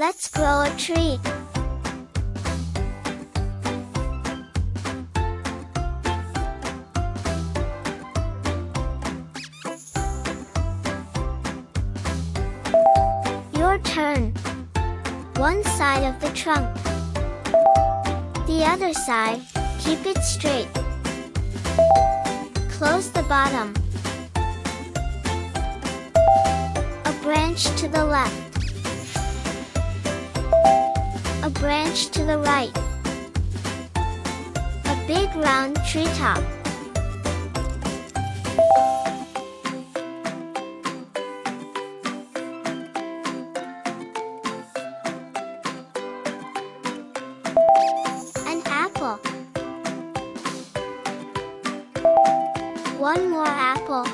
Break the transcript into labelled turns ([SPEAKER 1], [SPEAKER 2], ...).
[SPEAKER 1] Let's grow a tree. Your turn. One side of the trunk. The other side, keep it straight. Close the bottom. A branch to the left. A branch to the right. A big round treetop. An apple. One more apple.